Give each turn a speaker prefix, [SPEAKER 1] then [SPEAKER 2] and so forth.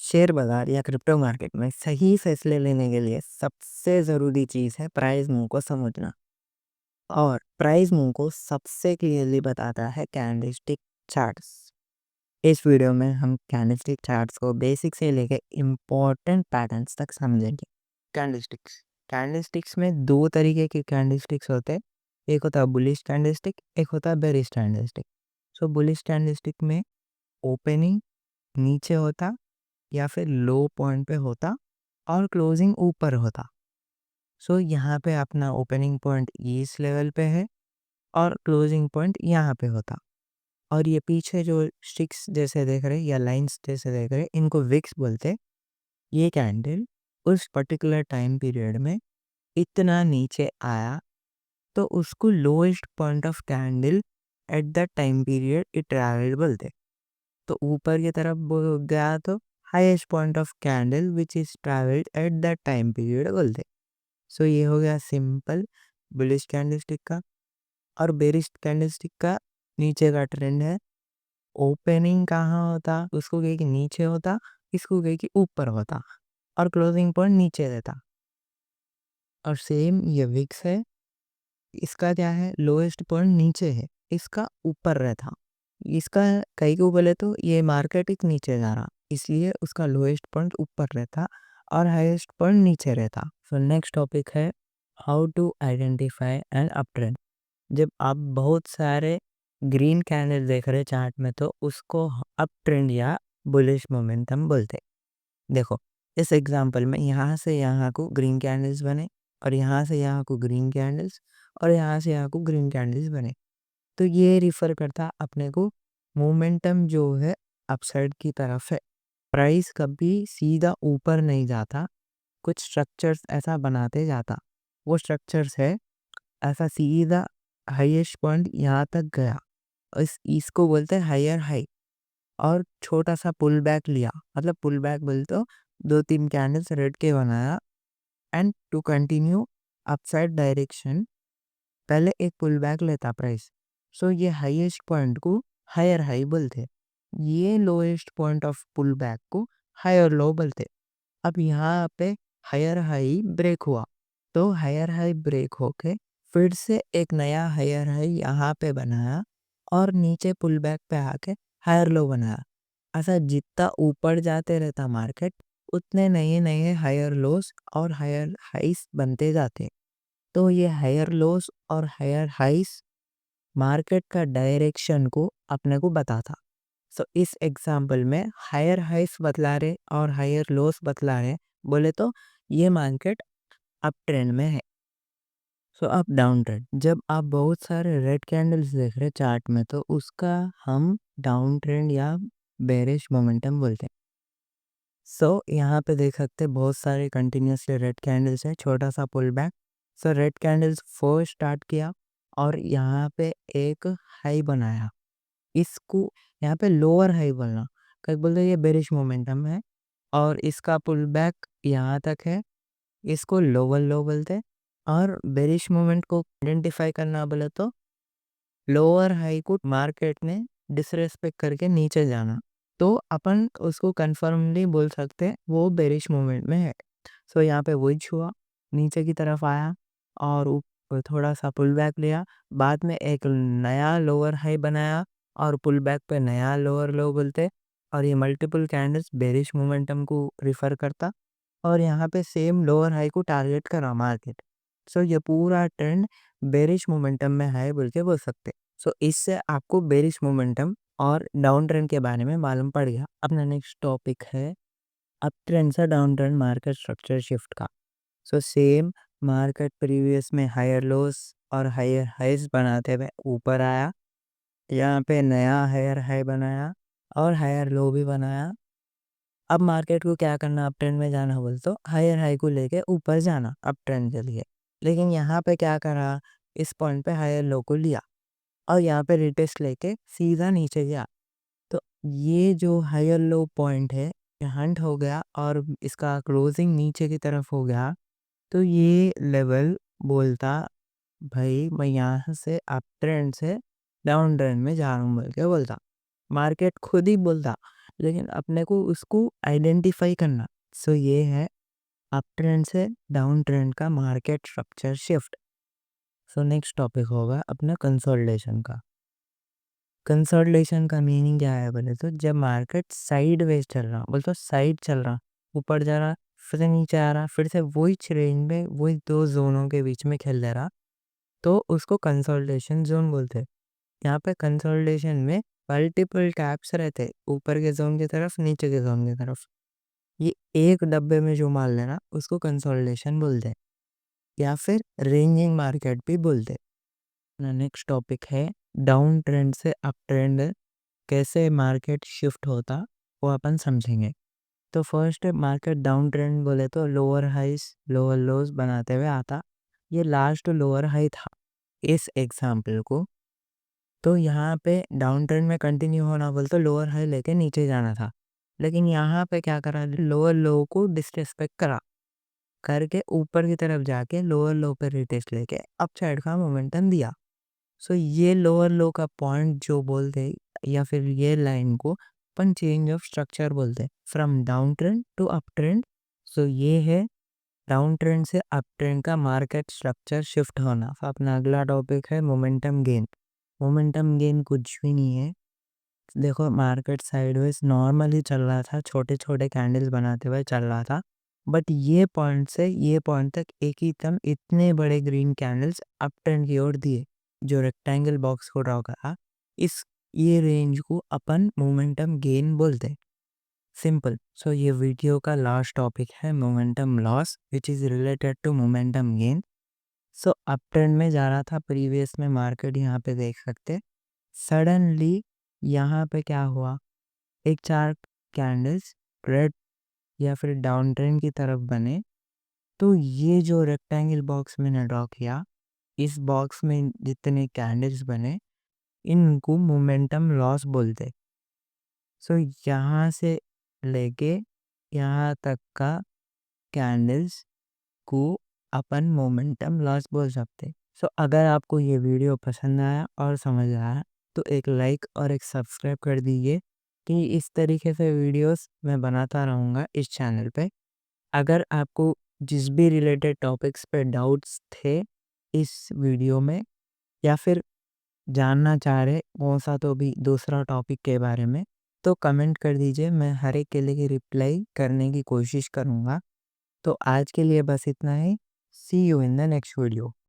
[SPEAKER 1] Share बाजार या crypto market में सही फैसले लेने के लिए सबसे ज़रूरी चीज़ है प्राइस मूव को समझना। और प्राइस मूव को सबसे क्लियरली बताता है कैंडलस्टिक चार्ट्स। इस वीडियो में हम कैंडलस्टिक चार्ट्स को बेसिक से लेकर इम्पोर्टेंट पैटर्न्स तक समझेंगे। कैंडलस्टिक्स कैंडलस्टिक्स में दो तरीके के कैंडलस्टिक्स होते हैं। एक होता है बुलिश कैंडलस्टिक, एक होता है बेरिश कैंडलस्टिक। सो बुलिश कैंडलस्टिक में ओपनिंग नीचे होता या फिर लो पॉइंट पे होता और क्लोजिंग ऊपर होता। सो यहाँ पे अपना ओपनिंग पॉइंट इस लेवल पे है और क्लोजिंग पॉइंट यहाँ पे होता। और ये पीछे जो स्टिक्स जैसे देख रहे या लाइंस जैसे देख रहे इनको विक्स बोलते। ये कैंडल उस पर्टिकुलर टाइम पीरियड में इतना नीचे आया तो उसको lowest point of candle at that time period it travelled बोलते। तो ऊपर की तरफ गया तो highest point of candle which is travelled at that time period बोलते। सो ये हो गया सिंपल बुलिश कैंडलस्टिक का। और बेरिश कैंडलस्टिक का नीचे का ट्रेंड है। ओपनिंग कहाँ होता उसको कहे कि नीचे होता, इसको कहे कि ऊपर होता और क्लोजिंग पॉइंट नीचे रहता। और सेम ये विक्स है, इसका क्या है लोएस्ट पॉइंट नीचे है, इसका ऊपर रहता। इसका कई को बोले तो ये मार्केट एक नीचे जा रहा इसलिए उसका लोएस्ट पॉइंट ऊपर रहता और हाईएस्ट पॉइंट नीचे रहता। सो नेक्स्ट टॉपिक है how to identify an up trend. जब आप बहुत सारे ग्रीन कैंडल देख रहे चार्ट में तो उसको अप ट्रेंड या बुलिश मोमेंटम बोलते। देखो इस एग्जांपल में यहाँ से यहाँ को ग्रीन कैंडल्स बने और यहाँ से यहाँ को ग्रीन कैंडल्स और यहाँ से यहाँ को ग्रीन कैंडल्स बने। तो ये रिफर करता अपने को मोमेंटम जो है अपसाइड की तरफ है। प्राइस कभी सीधा ऊपर नहीं जाता, कुछ स्ट्रक्चर्स ऐसा बनाते जाता। वो स्ट्रक्चर्स है ऐसा सीधा हाईएस्ट पॉइंट यहाँ तक गया, इसको बोलते हैं हायर हाई। और छोटा सा पुल बैक लिया, मतलब पुल बैक बोलते हो दो तीन कैंडल्स रेड के बनाया and to continue upside direction पहले एक पुल बैक लेता प्राइस। सो ये हाईएस्ट पॉइंट को हायर हाई बोलते, ये lowest point of pull back को हायर लो बोलते। अब यहाँ पे हायर हाई ब्रेक हुआ तो हायर हाई ब्रेक होके फिर से एक नया हायर हाई यहाँ पे बनाया और नीचे पुल बैक पे आके हायर लो बनाया। ऐसा जितना ऊपर जाते रहता मार्केट उतने नए नए हायर लोस और हायर हाइस बनते जाते। तो ये हायर लोस और हायर हाइस मार्केट का डायरेक्शन को अपने को बताता। सो इस एग्जाम्पल में हायर हाइस बतला रहे और हायर लोस बतला रहे बोले तो ये मार्केट अप ट्रेंड में है। सो अप डाउन ट्रेंड, जब आप बहुत सारे रेड कैंडल्स देख रहे चार्ट में तो उसका हम डाउन ट्रेंड या बेरिश मोमेंटम बोलते हैं। सो यहाँ पे देख सकते हैं बहुत सारे कंटिन्यूसली रेड कैंडल्स है, छोटा सा पुल बैक। सो रेड कैंडल्स फर्स्ट स्टार्ट किया और यहाँ पे एक हाई बनाया, इसको यहाँ पे लोअर हाई बोलना कहीं बोलते ये बेरिश मोमेंटम है। और इसका पुल बैक यहाँ तक है, इसको लोअर लो बोलते। और बेरिश मोमेंट को आइडेंटिफाई करना बोले तो लोअर हाई को मार्केट ने डिसरेस्पेक्ट करके नीचे जाना तो अपन उसको कंफर्मली बोल सकते हैं वो बेरिश मोमेंट में है। सो यहाँ पे वही छुआ, नीचे की तरफ आया और थोड़ा सा पुल बैक लिया, बाद में एक नया लोअर हाई बनाया और पुल बैक पे नया लोअर लो बोलते। और ये मल्टीपल कैंडल्स बेरिश मोमेंटम को रिफर करता और यहाँ पे सेम लोअर हाई को टारगेट करा मार्केट। सो ये पूरा ट्रेंड बेरिश मोमेंटम में है बोल के बोल सकते। सो इससे आपको बेरिश मोमेंटम और डाउन ट्रेंड के बारे में मालूम पड़ गया। अपना नेक्स्ट टॉपिक है अप ट्रेंड से down trend market structure shift का। सो सेम मार्केट प्रीवियस में हायर लोस और हायर हाइज बनाते हुए ऊपर आया, यहाँ पे नया हायर हाई बनाया और हायर लो भी बनाया। अब मार्केट को क्या करना अप ट्रेंड में जाना बोल तो हायर हाई को लेके ऊपर जाना अप ट्रेंड के लिए। लेकिन यहाँ पे क्या करा, इस पॉइंट पे हायर लो को लिया और यहाँ पे रिटेस्ट लेके सीधा नीचे गया। तो ये जो हायर लो पॉइंट है हंट हो गया और इसका क्लोजिंग नीचे की तरफ हो गया। तो ये लेवल बोलता भाई मैं यहाँ से अप ट्रेंड से डाउन ट्रेंड में जा रहा हूँ बोल के बोलता। मार्केट खुद ही बोलता लेकिन अपने को उसको आइडेंटिफाई करना। सो ये है अप ट्रेंड से डाउन ट्रेंड का मार्केट स्ट्रक्चर शिफ्ट। सो नेक्स्ट टॉपिक होगा अपना कंसोलिडेशन का। कंसोलिडेशन का मीनिंग क्या है बोले तो जब मार्केट साइडवेज चल रहा, बोल तो साइड चल रहा, ऊपर जा रहा, फिर से नीचे आ रहा, फिर से वही रेंज में वही दो जोनों के बीच में खेल ले रहा, तो उसको कंसोलिडेशन जोन बोलते हैं। यहाँ पे कंसोलिडेशन में मल्टीपल टैप्स रहते, ऊपर के जोन की तरफ, नीचे के जोन की तरफ। ये एक डब्बे में जो माल लेना उसको कंसोलिडेशन बोलते हैं, या फिर रेंजिंग मार्केट भी बोलते हैं। नेक्स्ट टॉपिक है डाउन ट्रेंड से अप ट्रेंड कैसे मार्केट शिफ्ट होता, वो अपन समझेंगे। तो फर्स्ट मार्केट डाउन ट्रेंड बोले तो लोअर हाइस लोअर लोज बनाते हुए आता। ये लास्ट लोअर हाई था इस एग्जाम्पल को। तो यहाँ पे डाउन ट्रेंड में कंटिन्यू होना बोल तो लोअर हाई लेके नीचे जाना था, लेकिन यहाँ पे क्या करा, लोअर लो को डिसरिस्पेक्ट करा करके ऊपर की तरफ जाके लोअर लो पे रिटेस्ट लेके अप साइड का मोमेंटम दिया। सो ये लोअर लो का पॉइंट जो बोलते, या फिर ये लाइन को अपन चेंज ऑफ स्ट्रक्चर बोलते, from down trend to up trend. So ये है डाउन ट्रेंड से अप ट्रेंड का मार्केट स्ट्रक्चर शिफ्ट होना। तो अपना अगला टॉपिक है मोमेंटम गेन। मोमेंटम गेन कुछ भी नहीं है, देखो मार्केट साइडवेज नॉर्मली चल रहा था, छोटे छोटे कैंडल्स बनाते हुए चल रहा था, बट ये पॉइंट से ये पॉइंट तक एक ही दम इतने बड़े ग्रीन कैंडल्स अप ट्रेंड की ओर दिए, जो रेक्टेंगल बॉक्स को ड्रॉ करा। इस ये रेंज को अपन मोमेंटम गेन बोलते हैं, सिंपल। सो ये वीडियो का लास्ट टॉपिक है momentum loss which is related to momentum gain. So up trend में जा रहा था प्रीवियस में मार्केट, यहाँ पे देख सकते सडनली यहाँ पे क्या हुआ, एक चार कैंडल्स रेड या फिर डाउन ट्रेंड की तरफ बने। तो ये जो रेक्टेंगल बॉक्स मैंने ड्रॉ किया, इस बॉक्स में जितने कैंडल्स बने इनको मोमेंटम लॉस बोलते। सो यहाँ से लेके यहाँ तक का कैंडल्स को अपन मोमेंटम लॉस बोल सकते। सो अगर आपको ये वीडियो पसंद आया और समझ आया तो एक लाइक और एक सब्सक्राइब कर दीजिए, कि इस तरीके से वीडियोस मैं बनाता रहूँगा इस चैनल पे। अगर आपको जिस भी रिलेटेड टॉपिक्स पे डाउट्स थे इस वीडियो में, या फिर जानना चाह रहे कौन सा तो भी दूसरा टॉपिक के बारे में, तो कमेंट कर दीजिए, मैं हर एक के लिए रिप्लाई करने की कोशिश करूँगा। तो आज के लिए बस इतना ही। See you in the next video.